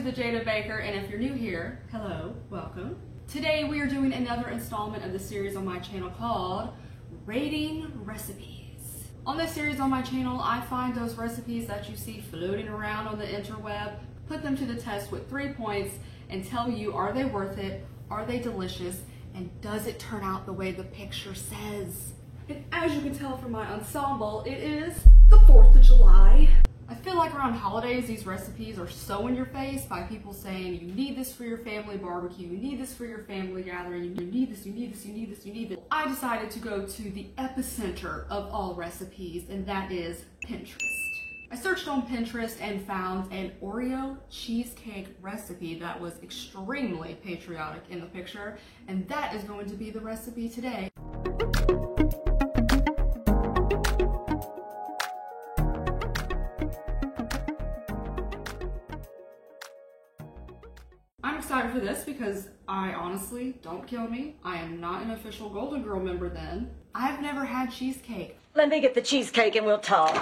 the Jada Baker, and if you're new here, hello, welcome. Today we are doing another installment of the series on my channel called Rating Recipes. On this series on my channel, I find those recipes that you see floating around on the interweb, put them to the test with 3 points, and tell you, are they worth it, are they delicious, and does it turn out the way the picture says? And as you can tell from my ensemble, it is the 4th of July. I feel like around holidays, these recipes are so in your face by people saying, you need this for your family barbecue, you need this for your family gathering, you need this, you need this, you need this, you need this. I decided to go to the epicenter of all recipes, and that is Pinterest. I searched on Pinterest and found an Oreo cheesecake recipe that was extremely patriotic in the picture, and that is going to be the recipe today. I'm excited for this because I honestly, don't kill me, I am not an official Golden Girl member then. I've never had cheesecake. Let me get the cheesecake and we'll talk.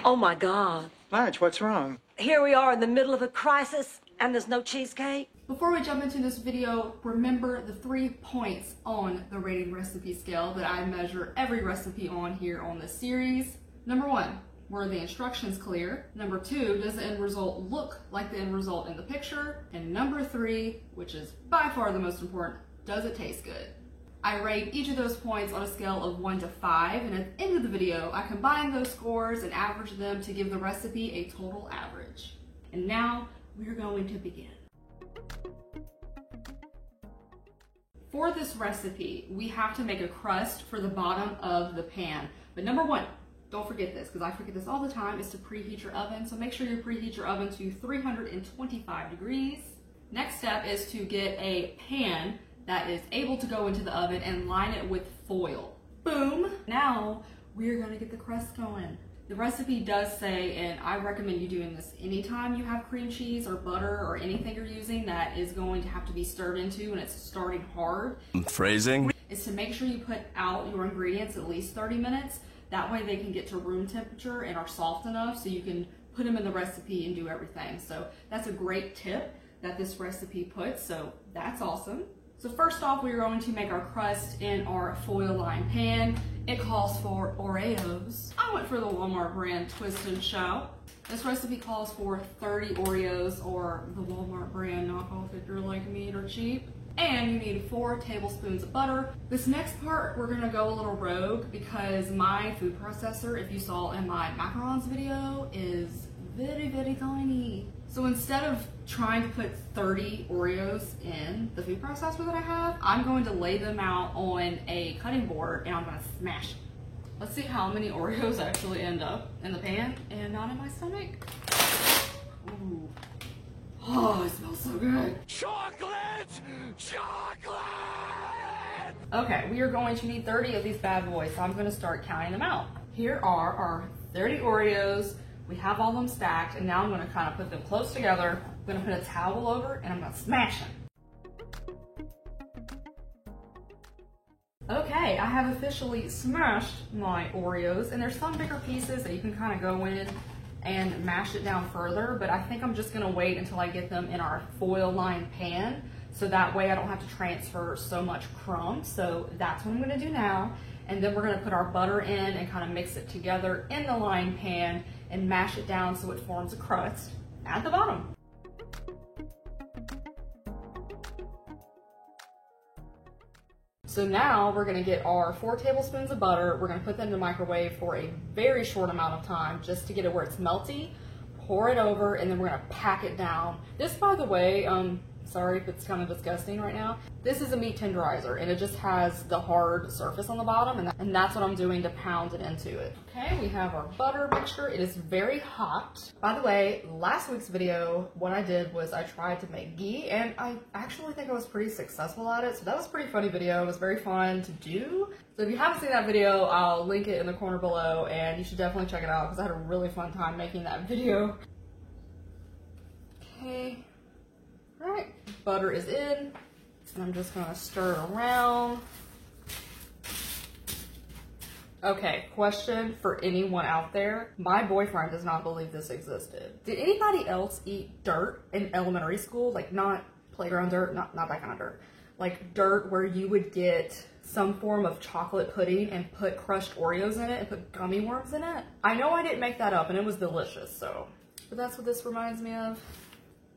Oh my God. Blanche, what's wrong? Here we are in the middle of a crisis and there's no cheesecake. Before we jump into this video, remember the 3 points on the rating recipe scale that I measure every recipe on here on this series. Number 1, were the instructions clear? Number 2, does the end result look like the end result in the picture? And number 3, which is by far the most important, does it taste good? I rate each of those points on a scale of 1 to 5, and at the end of the video, I combine those scores and average them to give the recipe a total average. And now, we're going to begin. For this recipe, we have to make a crust for the bottom of the pan. But number 1, don't forget this, because I forget this all the time, is to preheat your oven. So make sure you preheat your oven to 325 degrees. Next step is to get a pan that is able to go into the oven and line it with foil. Boom! Now we're gonna get the crust going. The recipe does say, and I recommend you doing this anytime you have cream cheese or butter or anything you're using that is going to have to be stirred into and it's starting hard. Phrasing? Is to make sure you put out your ingredients at least 30 minutes. That way they can get to room temperature and are soft enough so you can put them in the recipe and do everything. So that's a great tip that this recipe puts, so that's awesome. So first off, we're going to make our crust in our foil lined pan. It calls for Oreos. I went for the Walmart brand Twist and Shout. This recipe calls for 30 Oreos, or the Walmart brand knockoff if you're like me, they're cheap. And you need 4 tablespoons of butter. This next part, we're gonna go a little rogue because my food processor, if you saw in my macarons video, is very, very tiny. So instead of trying to put 30 Oreos in the food processor that I have, I'm going to lay them out on a cutting board and I'm gonna smash them. Let's see how many Oreos actually end up in the pan and not in my stomach. Ooh. Oh, it smells so good. Chocolate! Chocolate! Okay, we are going to need 30 of these bad boys, so I'm gonna start counting them out. Here are our 30 Oreos. We have all them stacked, and now I'm gonna kind of put them close together. I'm gonna put a towel over, and I'm gonna smash them. Okay, I have officially smashed my Oreos, and there's some bigger pieces that you can kind of go in and mash it down further, but I think I'm just gonna wait until I get them in our foil lined pan, so that way I don't have to transfer so much crumb. So that's what I'm gonna do now. And then we're gonna put our butter in and kind of mix it together in the lined pan and mash it down so it forms a crust at the bottom. So now we're gonna get our 4 tablespoons of butter. We're gonna put them in the microwave for a very short amount of time just to get it where it's melty. Pour it over, and then we're gonna pack it down. This, by the way, sorry if it's kind of disgusting right now. This is a meat tenderizer, and it just has the hard surface on the bottom, and that's what I'm doing to pound it into it. Okay, we have our butter mixture. It is very hot. By the way, last week's video, what I did was I tried to make ghee, and I actually think I was pretty successful at it, so that was a pretty funny video. It was very fun to do. So if you haven't seen that video, I'll link it in the corner below, and you should definitely check it out because I had a really fun time making that video. Okay. All right, butter is in, and I'm just gonna stir it around. Okay, question for anyone out there. My boyfriend does not believe this existed. Did anybody else eat dirt in elementary school? Like not playground dirt, not that kind of dirt. Like dirt where you would get some form of chocolate pudding and put crushed Oreos in it and put gummy worms in it? I know I didn't make that up and it was delicious, so. But that's what this reminds me of.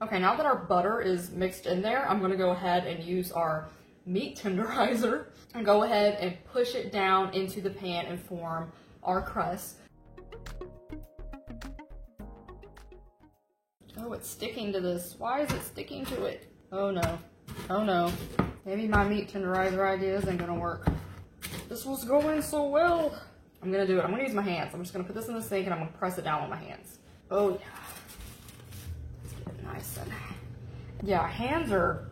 Okay, now that our butter is mixed in there, I'm gonna go ahead and use our meat tenderizer and go ahead and push it down into the pan and form our crust. Oh, it's sticking to this. Why is it sticking to it? Oh no. Oh no. Maybe my meat tenderizer idea isn't gonna work. This was going so well. I'm gonna do it. I'm gonna use my hands. I'm just gonna put this in the sink and I'm gonna press it down with my hands. Oh yeah. Let's get it nice and... Yeah, hands are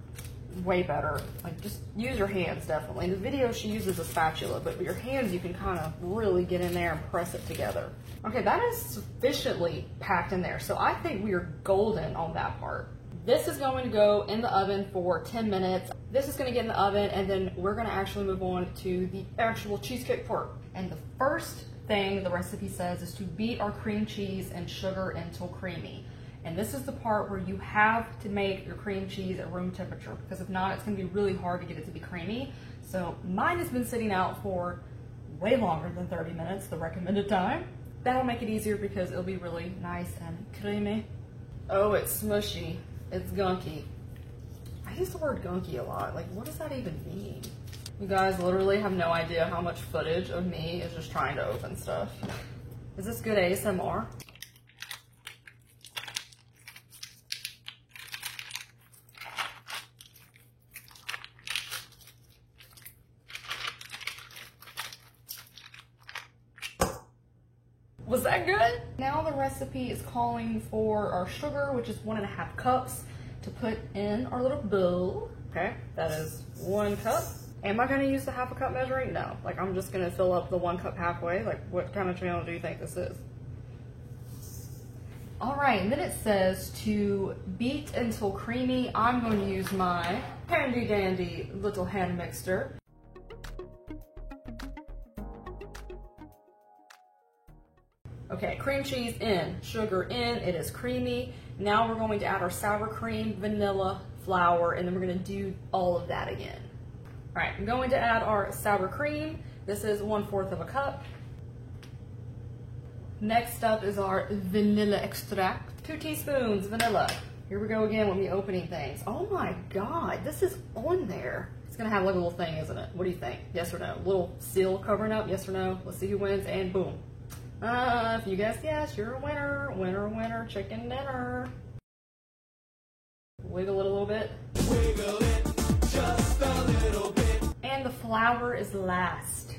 way better. Like just use your hands definitely. In the video she uses a spatula, but with your hands you can kind of really get in there and press it together. Okay, that is sufficiently packed in there. So I think we are golden on that part. This is going to go in the oven for 10 minutes. This is going to get in the oven and then we're going to actually move on to the actual cheesecake part. And the first thing the recipe says is to beat our cream cheese and sugar until creamy. And this is the part where you have to make your cream cheese at room temperature because if not, it's going to be really hard to get it to be creamy. So mine has been sitting out for way longer than 30 minutes, the recommended time. That'll make it easier because it'll be really nice and creamy. Oh, it's smushy. It's gunky. I use the word gunky a lot. Like, what does that even mean? You guys literally have no idea how much footage of me is just trying to open stuff. Is this good ASMR? Was that good? Now the recipe is calling for our sugar, which is 1.5 cups, to put in our little bowl. Okay, that is 1 cup. Am I gonna use the 1/2 cup measuring? No, like I'm just gonna fill up the 1 cup halfway. Like what kind of channel do you think this is? All right, and then it says to beat until creamy. I'm going to use my handy dandy little hand mixer. Okay, cream cheese in, sugar in, it is creamy. Now we're going to add our sour cream, vanilla, flour, and then we're gonna do all of that again. All right, I'm going to add our sour cream. This is 1/4 cup. Next up is our vanilla extract. 2 teaspoons vanilla. Here we go again with me opening things. Oh my God, this is on there. It's gonna have like a little thing, isn't it? What do you think? Yes or no? Little seal covering up, yes or no? Let's see who wins, and boom. If you guessed yes, you're a winner. Winner, winner, chicken dinner. Wiggle it a little bit. Wiggle it just a little bit. And the flour is last.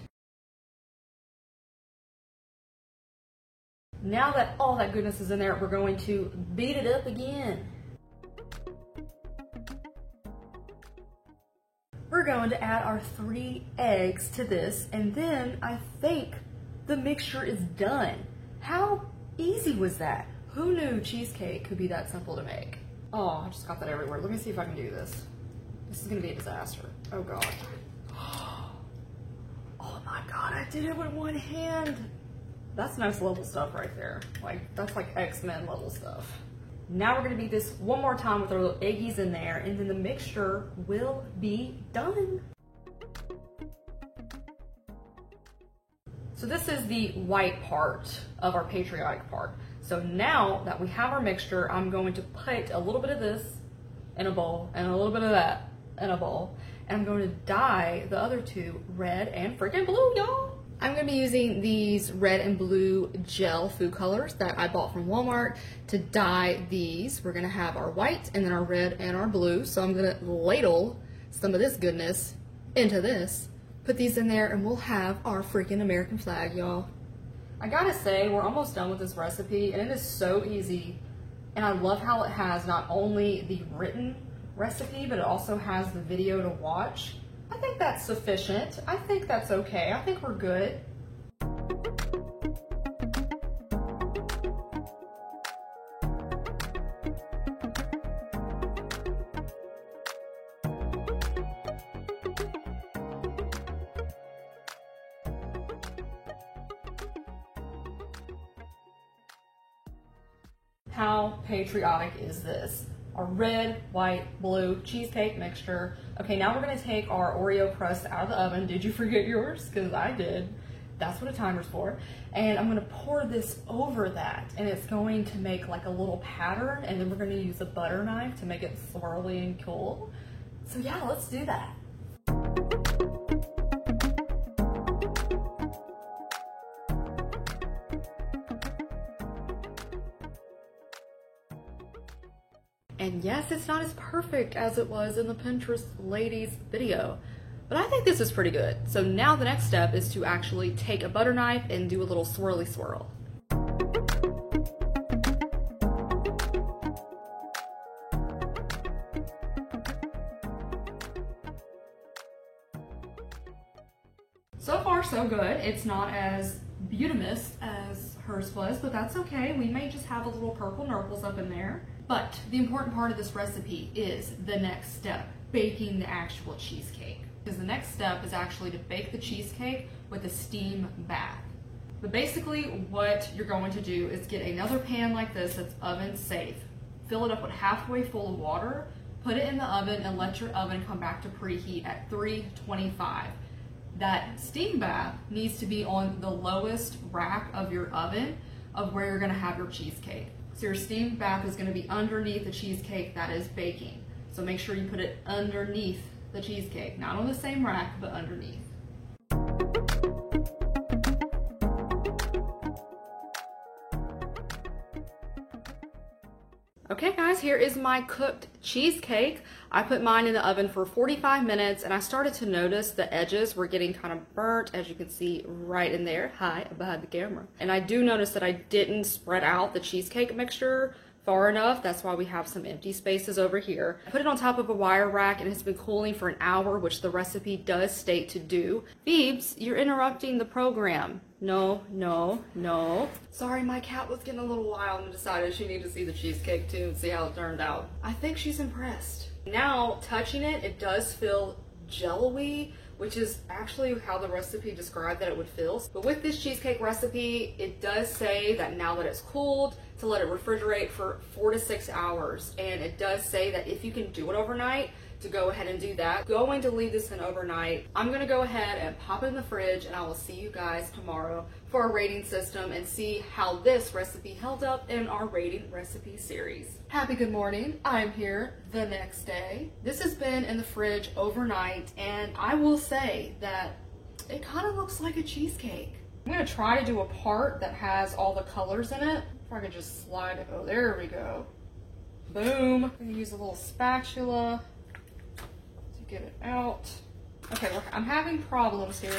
Now that all that goodness is in there, we're going to beat it up again. We're going to add our 3 eggs to this, and then I think the mixture is done. How easy was that? Who knew cheesecake could be that simple to make? Oh, I just got that everywhere. Let me see if I can do this. This is gonna be a disaster. Oh God. Oh my God, I did it with 1 hand. That's next level stuff right there. Like, that's like X-Men level stuff. Now we're gonna beat this 1 more time with our little eggies in there, and then the mixture will be done. So this is the white part of our patriotic part. So now that we have our mixture, I'm going to put a little bit of this in a bowl and a little bit of that in a bowl. And I'm going to dye the other 2 red and freaking blue, y'all. I'm going to be using these red and blue gel food colors that I bought from Walmart to dye these. We're going to have our white and then our red and our blue. So I'm going to ladle some of this goodness into this. Put these in there and we'll have our freaking American flag, y'all. I gotta say, we're almost done with this recipe and it is so easy. And I love how it has not only the written recipe, but it also has the video to watch. I think that's sufficient. I think that's okay. I think we're good. How patriotic is this? Our red, white, blue cheesecake mixture. Okay, now we're gonna take our Oreo crust out of the oven. Did you forget yours? Because I did. That's what a timer's for. And I'm gonna pour this over that, and it's going to make like a little pattern, and then we're gonna use a butter knife to make it swirly and cool. So yeah, let's do that. And yes, it's not as perfect as it was in the Pinterest ladies video, but I think this is pretty good. So now the next step is to actually take a butter knife and do a little swirly swirl. So far so good. It's not as beautimous as hers was, but that's okay. We may just have a little purple nurples up in there. But the important part of this recipe is the next step, baking the actual cheesecake. Because the next step is actually to bake the cheesecake with a steam bath. But basically what you're going to do is get another pan like this that's oven safe, fill it up with halfway full of water, put it in the oven, and let your oven come back to preheat at 325. That steam bath needs to be on the lowest rack of your oven of where you're gonna have your cheesecake. So your steam bath is gonna be underneath the cheesecake that is baking. So make sure you put it underneath the cheesecake, not on the same rack, but underneath. Okay guys, here is my cooked cheesecake. I put mine in the oven for 45 minutes and I started to notice the edges were getting kind of burnt, as you can see right in there. Hi, behind the camera. And I do notice that I didn't spread out the cheesecake mixture far enough. That's why we have some empty spaces over here. I put it on top of a wire rack and it's been cooling for an hour, which the recipe does state to do. Phoebes, you're interrupting the program. No, no, no. Sorry, my cat was getting a little wild and decided she needed to see the cheesecake too and see how it turned out. I think she's impressed. Now, touching it, it does feel jello-y, which is actually how the recipe described that it would feel. But with this cheesecake recipe, it does say that now that it's cooled, to let it refrigerate for 4 to 6 hours. And it does say that if you can do it overnight, to go ahead and do that. Going to leave this in overnight. I'm gonna go ahead and pop it in the fridge, and I will see you guys tomorrow for a rating system and see how this recipe held up in our rating recipe series. Happy good morning. I'm here the next day. This has been in the fridge overnight, and I will say that it kind of looks like a cheesecake. I'm gonna try to do a part that has all the colors in it. If I could just slide it. Oh, there we go. Boom. I'm gonna use a little spatula to get it out. Okay, look, I'm having problems here.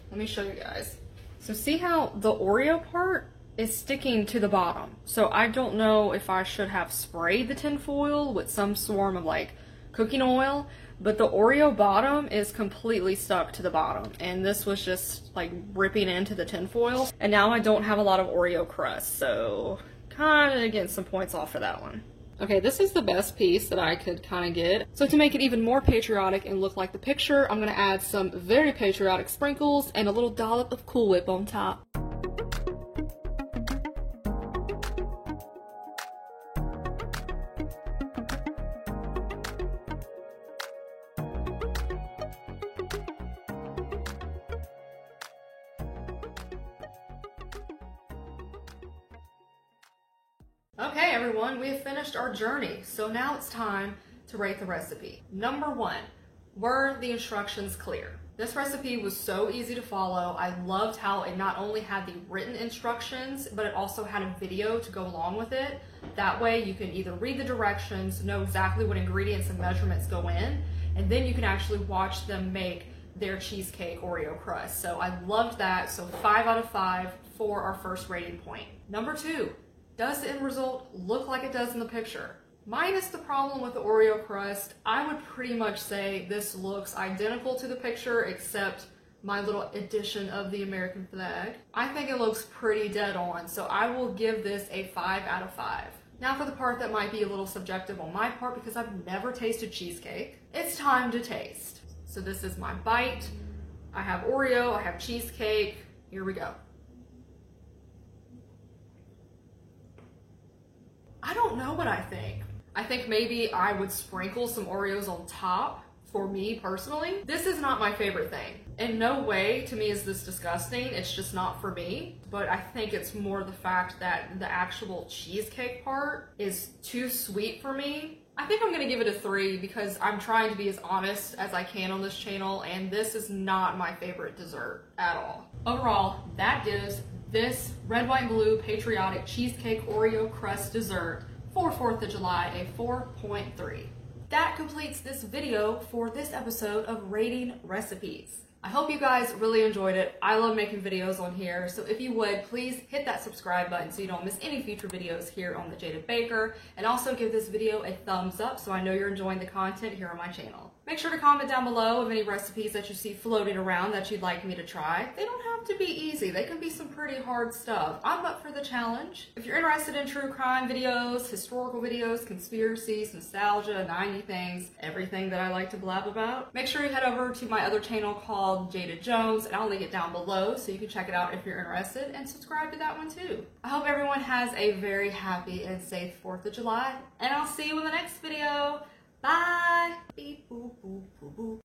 Let me show you guys. So see how the Oreo part is sticking to the bottom. So I don't know if I should have sprayed the tin foil with some form of like cooking oil, but the Oreo bottom is completely stuck to the bottom, and this was just like ripping into the tin foil, and now I don't have a lot of Oreo crust, so kind of getting some points off for that one. Okay, this is the best piece that I could kind of get. So to make it even more patriotic and look like the picture, I'm gonna add some very patriotic sprinkles and a little dollop of Cool Whip on top. Okay everyone, we have finished our journey. So now it's time to rate the recipe. Number 1, were the instructions clear? This recipe was so easy to follow. I loved how it not only had the written instructions, but it also had a video to go along with it. That way you can either read the directions, know exactly what ingredients and measurements go in, and then you can actually watch them make their cheesecake Oreo crust. So I loved that. So 5 out of 5 for our first rating point. Number 2, does the end result look like it does in the picture? Minus the problem with the Oreo crust, I would pretty much say this looks identical to the picture except my little addition of the American flag. I think it looks pretty dead on, so I will give this a 5 out of 5. Now for the part that might be a little subjective on my part because I've never tasted cheesecake, it's time to taste. So this is my bite. I have Oreo, I have cheesecake. Here we go. I don't don't know what I think. I think maybe I would sprinkle some Oreos on top for me personally. This is not my favorite thing. In no way to me is this disgusting. It's just not for me. But I think it's more the fact that the actual cheesecake part is too sweet for me. I think I'm gonna give it a 3 because I'm trying to be as honest as I can on this channel, and this is not my favorite dessert at all. Overall, that gives this red, white, and blue patriotic cheesecake Oreo crust dessert for 4th of July a 4.3. That completes this video for this episode of Rating Recipes. I hope you guys really enjoyed it. I love making videos on here, so if you would, please hit that subscribe button so you don't miss any future videos here on The Jada Baker, and also give this video a thumbs up so I know you're enjoying the content here on my channel. Make sure to comment down below of any recipes that you see floating around that you'd like me to try. They don't have to be easy. They can be some pretty hard stuff. I'm up for the challenge. If you're interested in true crime videos, historical videos, conspiracies, nostalgia, 90 things, everything that I like to blab about, make sure you head over to my other channel called Jada Jones, and I'll link it down below so you can check it out if you're interested, and subscribe to that one too. I hope everyone has a very happy and safe 4th of July, and I'll see you in the next video. Bye! Beep, boop, boop, boop, boop.